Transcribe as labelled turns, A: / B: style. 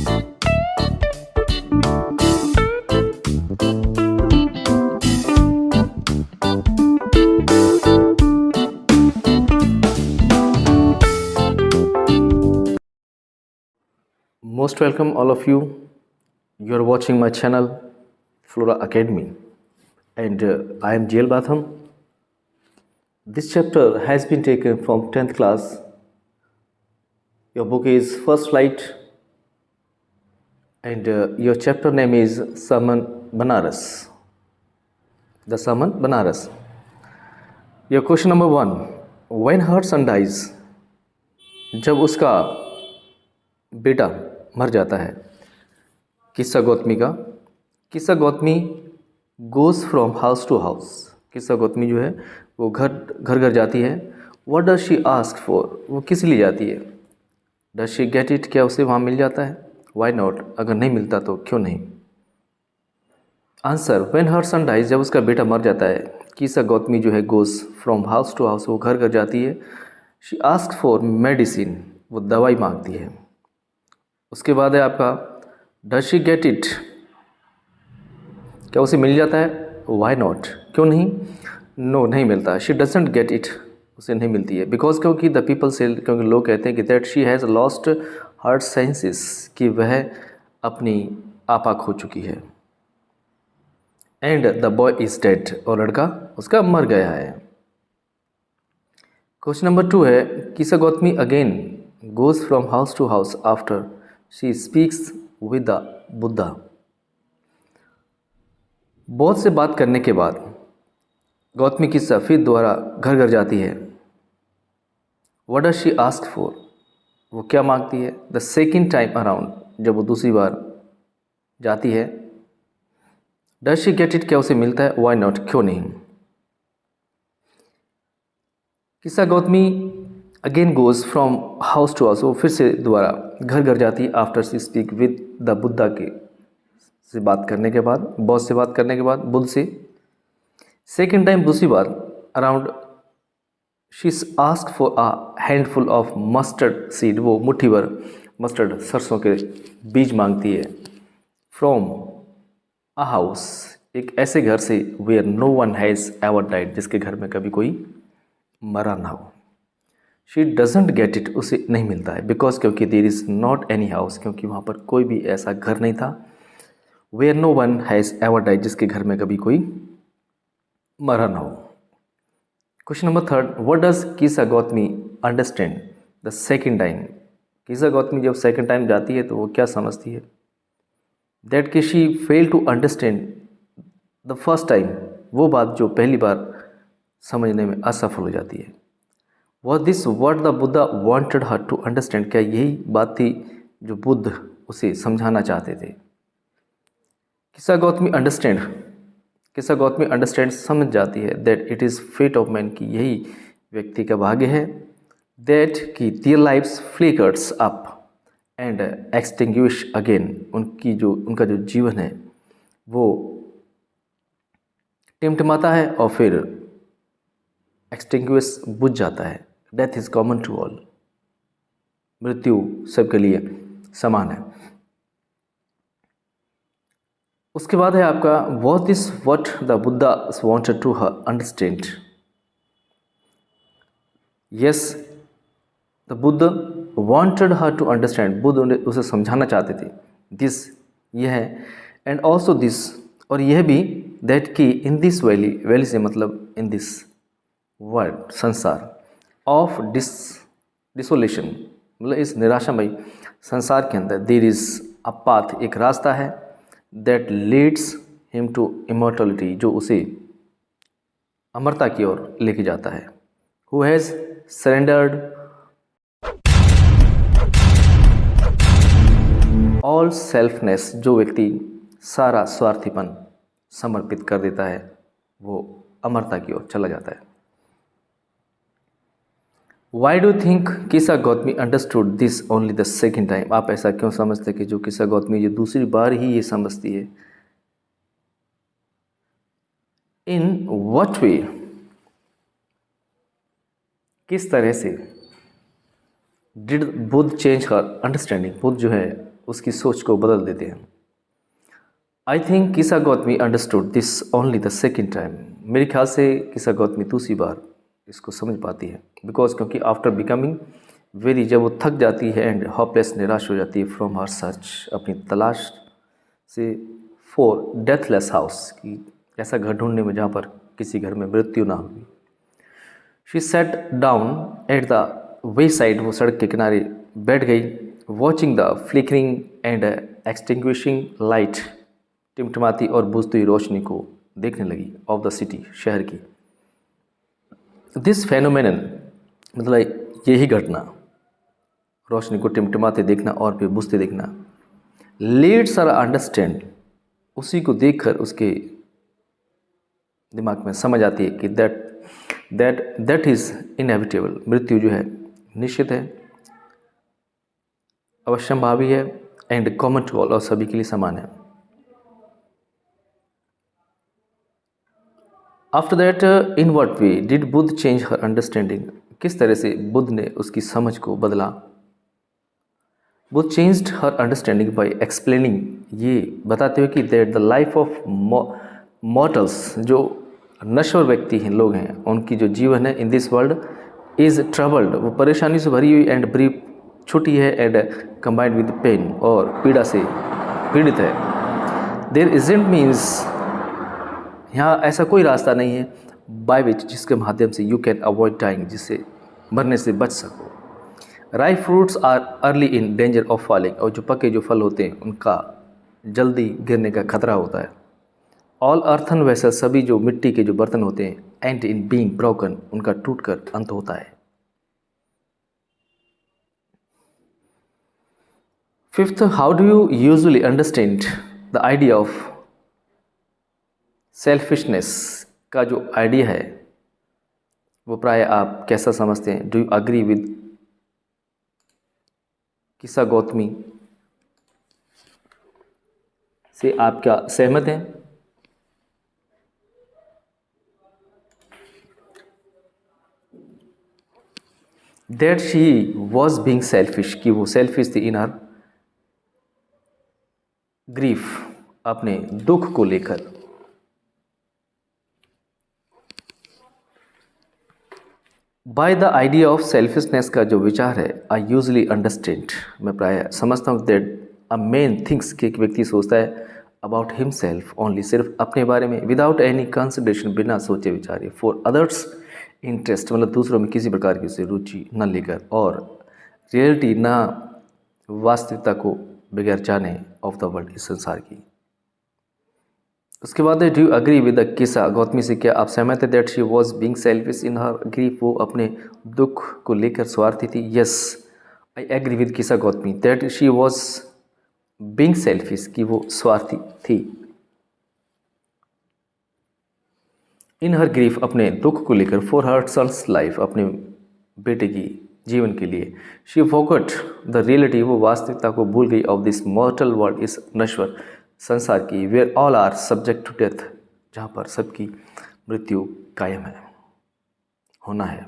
A: Most welcome all of you. You are watching my channel Flora Academy, and I am JL Batham. This chapter has been taken from 10th class. Your book is First Light, and your chapter name is Sermon Banaras. The Sermon Banaras. Your question number 1. When her son dies, जब उसका बेटा मर जाता है, किस्सा गौतमी का। Kisa Gotami goes from house to house. Kisa Gotami जो है वो घर घर जाती है। What does she ask for, वो किस लिए जाती है। डज शी गेट इट, क्या उसे वहाँ मिल जाता है। वाई नॉट, अगर नहीं मिलता तो क्यों नहीं। Answer, when her son dies, जब उसका बेटा मर जाता है, किस्सा गौतमी जो है goes from house to house, वो घर घर जाती है। शी आस्क फॉर मेडिसिन, वो दवाई मांगती है। उसके बाद है आपका डज शी गेट इट, क्या उसे मिल जाता है। वाई नॉट, क्यों नहीं। नो, नहीं मिलता। शी डजंट गेट इट, उसे नहीं मिलती है। बिकॉज, क्योंकि द पीपल से, क्योंकि लोग कहते हैं कि that she has lost her senses, कि वह अपनी आपा खो चुकी है। And the boy is dead, और लड़का उसका मर गया है। क्वेश्चन नंबर 2 है, Kisa Gotami again goes from house to house after she speaks with the Buddha. बौद्ध से बात करने के बाद गौतमी किस्सा फिर दोबारा घर घर जाती है। What does she ask for, वो क्या मांगती है। द सेकेंड टाइम अराउंड, जब वो दूसरी बार जाती है। डज शी गेट इट, क्या उसे मिलता है। वाई नॉट, क्यों नहीं। Kisa Gotami again goes from house to house, वो फिर से दोबारा घर घर जाती है। After she speak with the Buddha के से बात करने के बाद, बॉस से बात करने के बाद, बुद्ध से। सेकेंड टाइम, दूसरी बार around, she ask for a handful of mustard seed, वो मुट्ठी भर मस्टर्ड, सरसों के बीज मांगती है। फ्रॉम अ हाउस, एक ऐसे घर से, where no one has ever died, जिसके घर में कभी कोई मरा ना हो। शी डजेंट गेट इट, उसे नहीं मिलता है। बिकॉज, क्योंकि there is not any house, क्योंकि वहाँ पर कोई भी ऐसा घर नहीं था। Where no one has ever died, जिसके घर में कभी कोई मरा ना हो। क्वेश्चन नंबर 3, व्हाट डज किस्सा Gautami understand the second time. किस्सा गौतमी जब सेकेंड टाइम जाती है तो वो क्या समझती है। दैट कि she fail to understand the first time, वो बात जो पहली बार समझने में असफल हो जाती है। Was this what the Buddha wanted her to understand, क्या यही बात थी जो बुद्ध उसे समझाना चाहते थे। किस्सा गौतमी अंडरस्टैंड, किस्सा गौतमी अंडरस्टैंड, समझ जाती है। That it is fate of man, की यही व्यक्ति का भाग्य है। दैट की their lives flickers up and extinguish again, उनका जो जीवन है वो टिमटिमाता है और फिर एक्सटिंग्विश, बुझ जाता है। Death is common to all, मृत्यु सबके लिए समान है। उसके बाद है आपका what this what the Buddha wanted to her understand. Yes, the Buddha wanted her to understand, Buddha उसे समझाना चाहते थे। दिस, यह है, एंड ऑल्सो दिस, और यह भी, दैट की इन दिस वैली, वैली से मतलब इन दिस वर्ल्ड, संसार, ऑफ डिसोलेशन, मतलब इस निराशामयी संसार के अंदर, देयर इज़ अ पाथ, एक रास्ता है, that leads him to immortality, जो उसे अमरता की ओर लेके जाता है। Who has surrendered all selfness, जो व्यक्ति सारा स्वार्थीपन समर्पित कर देता है, वो अमरता की ओर चला जाता है। वाई डू थिंक किस्सा Gautami understood this only the second time, आप ऐसा क्यों समझते कि जो किस्सा गौतमी ये दूसरी बार ही ये समझती है। इन व्हाट वे, किस तरह से, did Buddha change her understanding, Buddha जो है उसकी सोच को बदल देते हैं। आई थिंक किसा Gautami understood this only the second time. मेरे ख्याल से किसा गौतमी दूसरी बार इसको समझ पाती है। बिकॉज क्योंकि आफ्टर बिकमिंग वेरी, जब वो थक जाती है एंड होपलेस, निराश हो जाती है फ्रॉम हर सर्च, अपनी तलाश से, फॉर डेथलेस हाउस, की ऐसा घर ढूंढने में जहाँ पर किसी घर में मृत्यु ना होगी। She sat down at the wayside, वो सड़क के किनारे बैठ गई। Watching the flickering and extinguishing light, टिमटिमाती और बुझती हुई रोशनी को देखने लगी, ऑफ द सिटी, शहर की। दिस फेनोमेनन, मतलब यही घटना, रोशनी को टिमटिमाते देखना और फिर बुझते देखना, लीड्स आर अंडरस्टैंड, उसी को देखकर उसके दिमाग में समझ आती है कि दैट इज़ इनएविटेबल, मृत्यु जो है निश्चित है, अवश्यंभावी है, एंड कॉमन टू ऑल, और सभी के लिए समान है। After that, in what way did Buddha change her understanding, किस तरह से बुद्ध ने उसकी समझ को बदला। Buddha changed her understanding by explaining, ये बताते हुए कि that the life of mortals, जो नश्वर व्यक्ति हैं, लोग हैं, उनकी जो जीवन है in this world is troubled, वो परेशानी से भरी हुई, एंड ब्रीफ, छोटी है, एंड कंबाइंड विद पेन, और पीड़ा से पीड़ित है। देयर इजंट मीन्स, यहाँ ऐसा कोई रास्ता नहीं है, बाय विच, जिसके माध्यम से यू कैन अवॉइड डाइंग, जिससे मरने से बच सको। Ripe fruits are early in danger of falling, और जो पके जो फल होते हैं उनका जल्दी गिरने का खतरा होता है। ऑल अर्थन वैसा, सभी जो मिट्टी के जो बर्तन होते हैं, एंड इन बीइंग ब्रोकन, उनका टूटकर अंत होता है। Fifth, how do you usually understand the idea of selfishness, का जो आइडिया है वो प्राय आप कैसा समझते हैं। डू यू अग्री विद किसा गौतमी से आप क्या सहमत हैं। That she was being selfish, कि वो सेल्फिश थी इन हर ग्रीफ, अपने दुख को लेकर। By the idea of selfishness, का जो विचार है, आई यूजली अंडरस्टैंड, मैं प्राय समझता हूँ, दैट अ मैन थिंक्स, कि एक व्यक्ति सोचता है अबाउट हिमसेल्फ ओनली, सिर्फ अपने बारे में, विदाउट एनी कंसिडरेशन, बिना सोचे विचारे, फॉर अदर्स इंटरेस्ट, मतलब दूसरों में किसी प्रकार की उसे रुचि न लेकर, और रियलिटी, ना वास्तविकता को बगैर जाने, ऑफ द वर्ल्ड, इस संसार की। उसके बाद, do you agree with the किसा गौतमी से, क्या आप सहमत है that she was being selfish in her grief, वो अपने दुख को लेकर स्वार्थी थी। यस, आई एग्री विद किसा Gautami that she was being selfish, कि वो स्वार्थी थी इन हर ग्रीफ, अपने दुख को लेकर, फॉर हर सन्स लाइफ, अपने बेटे की जीवन के लिए। शी फॉरगॉट द रियलिटी, वो वास्तविकता को भूल गई, ऑफ दिस मॉर्टल वर्ल्ड, इस नश्वर संसार की, where all are subject to death, जहाँ पर सबकी मृत्यु कायम है, होना है।